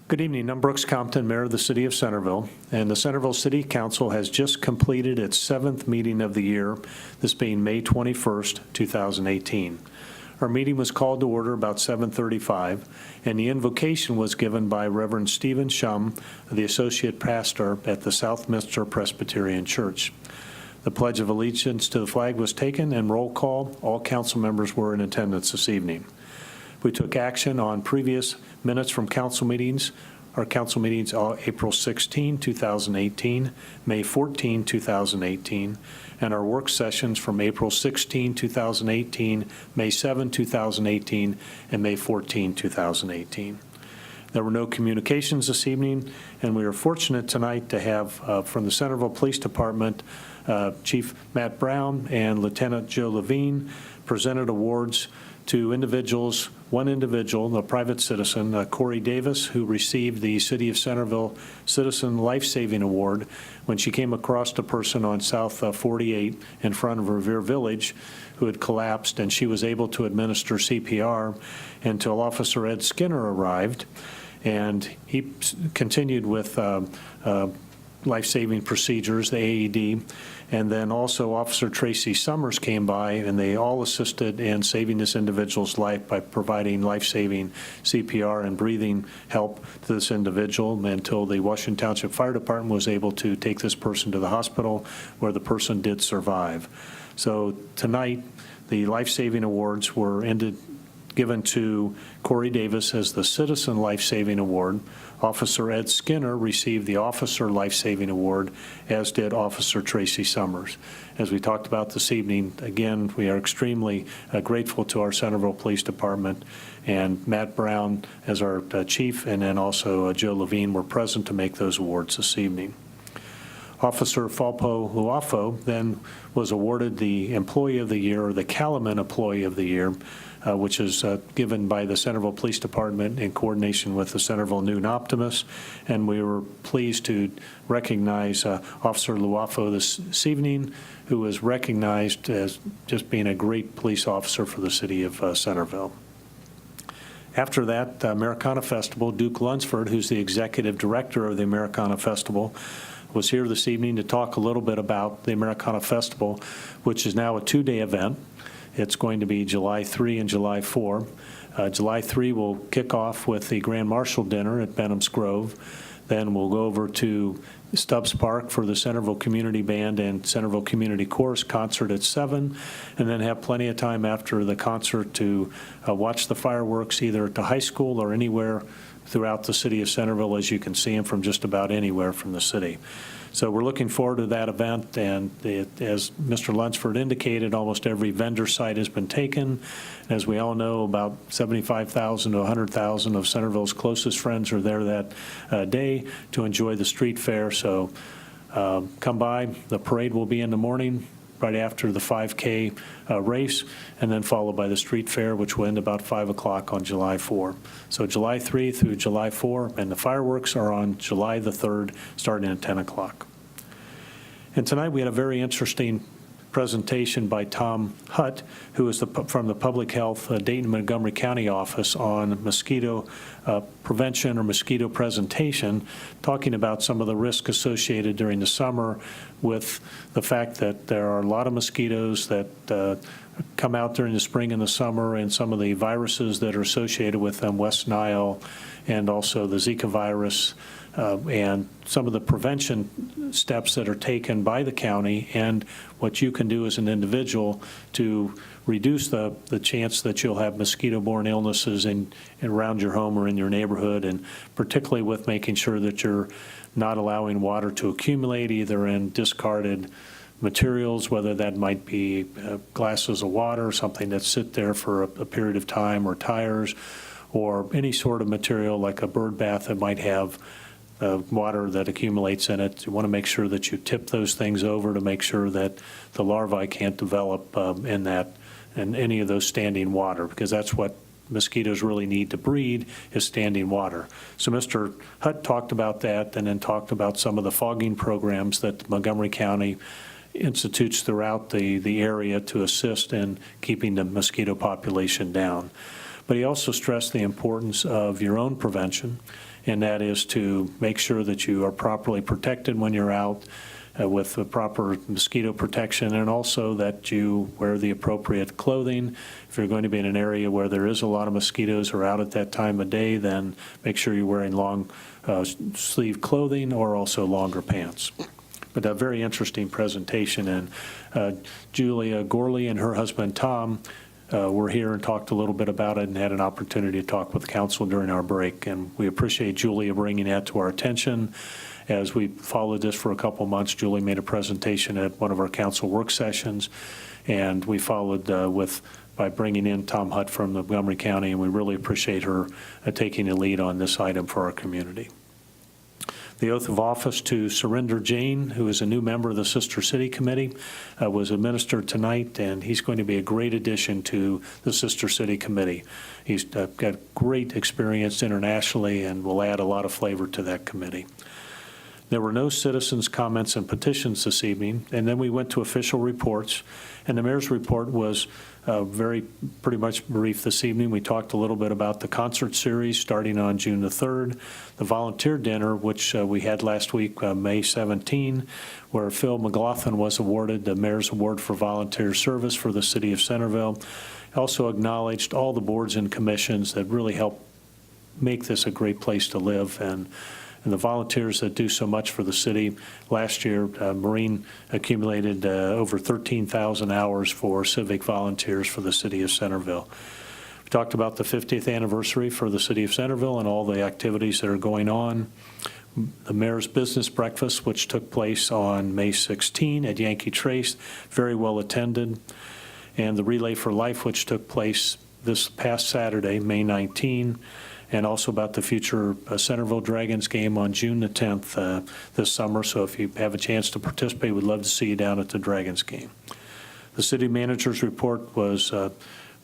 Good evening. I'm Brooks Compton, Mayor of the City of Centerville, and the Centerville City Council has just completed its 7th meeting of the year, this being May 21st, 2018. Our meeting was called to order about 7:35, and the invocation was given by Reverend Stephen Shum, the Associate Pastor at the Southminster Presbyterian Church. The Pledge of Allegiance to the flag was taken, and roll call. All council members were in attendance this evening. We took action on previous minutes from council meetings. Our council meetings are April 16, 2018, May 14, 2018, and our work sessions from April 16, 2018, May 7, 2018, and May 14, 2018. There were no communications this evening, and we are fortunate tonight to have from the Centerville Police Department, Chief Matt Brown and Lieutenant Joe Levine presented awards to individuals, one individual, a private citizen, Corey Davis, who received the City of Centerville Citizen Life-Saving Award when she came across a person on South 48 in front of Revere Village who had collapsed, and she was able to administer CPR until Officer Ed Skinner arrived, and he continued with life-saving procedures, the AED, and then also Officer Tracy Summers came by, and they all assisted in saving this individual's life by providing life-saving CPR and breathing help to this individual until the Washington Township Fire Department was able to take this person to the hospital, where the person did survive. So tonight, the life-saving awards were given to Corey Davis as the Citizen Life-Saving Award. Officer Ed Skinner received the Officer Life-Saving Award, as did Officer Tracy Summers. As we talked about this evening, again, we are extremely grateful to our Centerville Police Department, and Matt Brown as our chief, and then also Joe Levine were present to make those awards this evening. Officer Falpo Luafo then was awarded the Employee of the Year, or the Calumet Employee of the Year, which is given by the Centerville Police Department in coordination with the Centerville Noon Optimist, and we were pleased to recognize Officer Luafo this evening, who was recognized as just being a great police officer for the city of Centerville. After that, Americana Festival, Duke Lunsford, who's the executive director of the Americana Festival, was here this evening to talk a little bit about the Americana Festival, which is now a two-day event. It's going to be July 3 and July 4. July 3 will kick off with the Grand Marshal Dinner at Benham's Grove. Then we'll go over to Stubbs Park for the Centerville Community Band and Centerville Community Chorus concert at 7, and then have plenty of time after the concert to watch the fireworks either at the high school or anywhere throughout the city of Centerville, as you can see them from just about anywhere from the city. So we're looking forward to that event, and as Mr. Lunsford indicated, almost every vendor site has been taken. As we all know, about 75,000 to 100,000 of Centerville's closest friends are there that day to enjoy the street fair. So come by. The parade will be in the morning, right after the 5K race, and then followed by the street fair, which will end about 5 o'clock on July 4. So July 3 through July 4, and the fireworks are on July the 3rd, starting at 10 o'clock. And tonight we had a very interesting presentation by Tom Hutt, who is from the Public Health Dayton-Montgomery County Office on mosquito prevention or mosquito presentation, talking about some of the risk associated during the summer with the fact that there are a lot of mosquitoes that come out during the spring and the summer, and some of the viruses that are associated with them, West Nile, and also the Zika virus, and some of the prevention steps that are taken by the county, and what you can do as an individual to reduce the chance that you'll have mosquito-borne illnesses around your home or in your neighborhood, and particularly with making sure that you're not allowing water to accumulate either in discarded materials, whether that might be glasses of water, something that sit there for a period of time, or tires, or any sort of material like a bird bath that might have water that accumulates in it. You want to make sure that you tip those things over to make sure that the larvae can't develop in any of those standing water, because that's what mosquitoes really need to breed, is standing water. So Mr. Hutt talked about that, and then talked about some of the fogging programs that Montgomery County institutes throughout the area to assist in keeping the mosquito population down. But he also stressed the importance of your own prevention, and that is to make sure that you are properly protected when you're out with the proper mosquito protection, and also that you wear the appropriate clothing. If you're going to be in an area where there is a lot of mosquitoes or out at that time of day, then make sure you're wearing long sleeve clothing or also longer pants. But a very interesting presentation, and Julia Gorley and her husband Tom were here and talked a little bit about it and had an opportunity to talk with the council during our break, and we appreciate Julia bringing that to our attention. As we followed this for a couple months, Julie made a presentation at one of our council work sessions, and we followed by bringing in Tom Hutt from Montgomery County, and we really appreciate her taking the lead on this item for our community. The oath of office to Surinder Jain, who is a new member of the Sister City Committee, was administered tonight, and he's going to be a great addition to the Sister City Committee. He's got great experience internationally and will add a lot of flavor to that committee. There were no citizens' comments and petitions this evening, and then we went to official reports, and the mayor's report was pretty much brief this evening. We talked a little bit about the concert series starting on June the 3rd, the volunteer dinner, which we had last week, May 17, where Phil McLaughlin was awarded the Mayor's Award for Volunteer Service for the City of Centerville. Also acknowledged all the boards and commissions that really help make this a great place to live, and the volunteers that do so much for the city. Last year, Maureen accumulated over 13,000 hours for civic volunteers for the city of Centerville. We talked about the 50th anniversary for the city of Centerville and all the activities that are going on. The mayor's business breakfast, which took place on May 16 at Yankee Trace, very well attended. And the Relay for Life, which took place this past Saturday, May 19, and also about the future Centerville Dragons game on June the 10th this summer. So if you have a chance to participate, we'd love to see you down at the Dragons game. The city manager's report was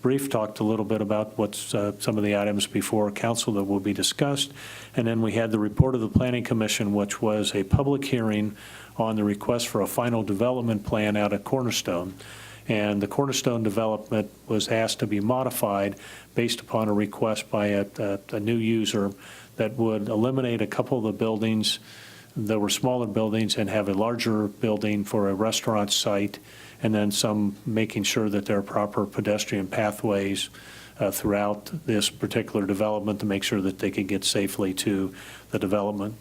brief, talked a little bit about what's some of the items before council that will be discussed. And then we had the report of the Planning Commission, which was a public hearing on the request for a final development plan out at Cornerstone. And the Cornerstone development was asked to be modified based upon a request by a new user that would eliminate a couple of the buildings that were smaller buildings and have a larger building for a restaurant site, and then some making sure that there are proper pedestrian pathways throughout this particular development to make sure that they could get safely to the development.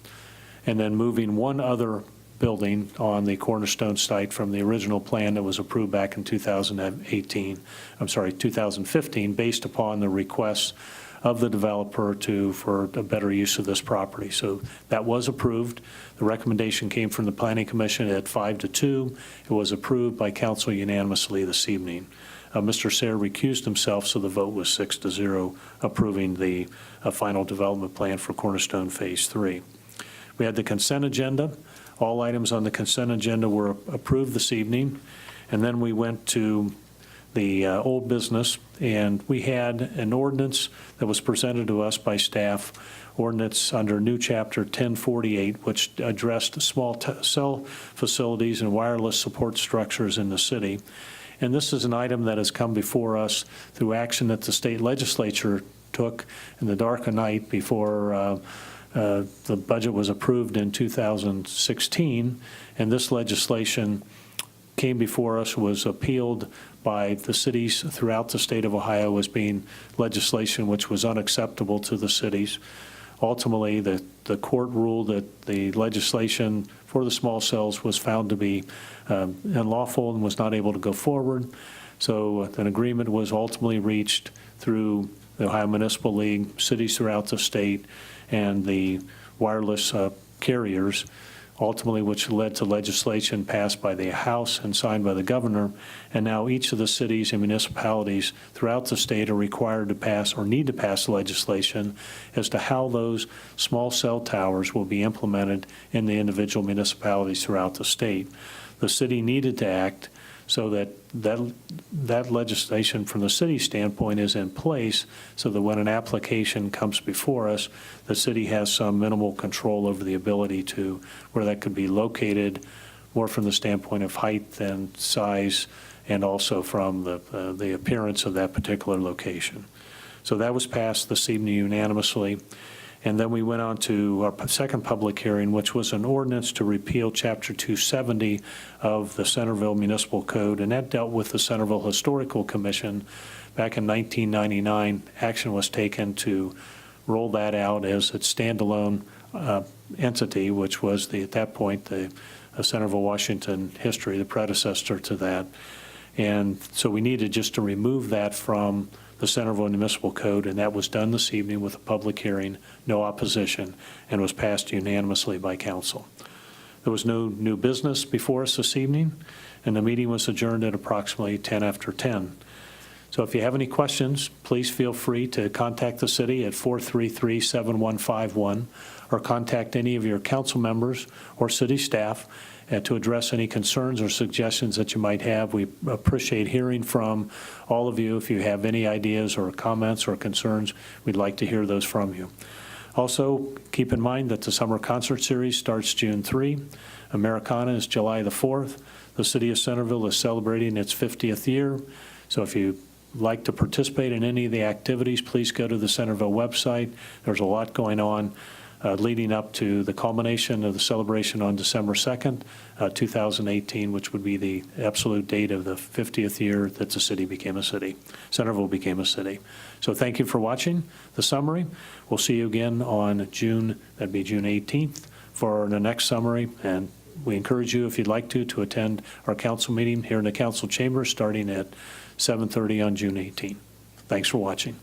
And then moving one other building on the Cornerstone site from the original plan that was approved back in 2015, based upon the requests of the developer for a better use of this property. So that was approved. The recommendation came from the Planning Commission at 5-2. It was approved by council unanimously this evening. Mr. Sayre recused himself, so the vote was 6-0, approving the final development plan for Cornerstone Phase 3. We had the consent agenda. All items on the consent agenda were approved this evening. And then we went to the old business, and we had an ordinance that was presented to us by staff, ordinance under new chapter 1048, which addressed small cell facilities and wireless support structures in the city. And this is an item that has come before us through action that the state legislature took in the dark of night before the budget was approved in 2016, and this legislation came before us, was appealed by the cities throughout the state of Ohio as being legislation which was unacceptable to the cities. Ultimately, the court ruled that the legislation for the small cells was found to be unlawful and was not able to go forward. So an agreement was ultimately reached through the Ohio Municipal League, cities throughout the state, and the wireless carriers, ultimately which led to legislation passed by the House and signed by the governor. And now each of the cities and municipalities throughout the state are required to pass or need to pass legislation as to how those small cell towers will be implemented in the individual municipalities throughout the state. The city needed to act so that legislation from the city standpoint is in place, so that when an application comes before us, the city has some minimal control over the ability to where that could be located, more from the standpoint of height and size, and also from the appearance of that particular location. So that was passed this evening unanimously. And then we went on to our second public hearing, which was an ordinance to repeal Chapter 270 of the Centerville Municipal Code, and that dealt with the Centerville Historical Commission. Back in 1999, action was taken to roll that out as its standalone entity, which was at that point the Centerville, Washington history, the predecessor to that. And so we needed just to remove that from the Centerville Municipal Code, and that was done this evening with a public hearing, no opposition, and was passed unanimously by council. There was no new business before us this evening, and the meeting was adjourned at approximately 10 after 10. So if you have any questions, please feel free to contact the city at 433-7151 or contact any of your council members or city staff to address any concerns or suggestions that you might have. We appreciate hearing from all of you. If you have any ideas or comments or concerns, we'd like to hear those from you. Also, keep in mind that the summer concert series starts June 3. Americana is July the 4th. The city of Centerville is celebrating its 50th year. So if you like to participate in any of the activities, please go to the Centerville website. There's a lot going on leading up to the culmination of the celebration on December 2nd, 2018, which would be the absolute date of the 50th year that the city became a city. Centerville became a city. So thank you for watching the summary. We'll see you again on June 18th for the next summary. And we encourage you, if you'd like to attend our council meeting here in the council chamber starting at 7:30 on June 18th. Thanks for watching.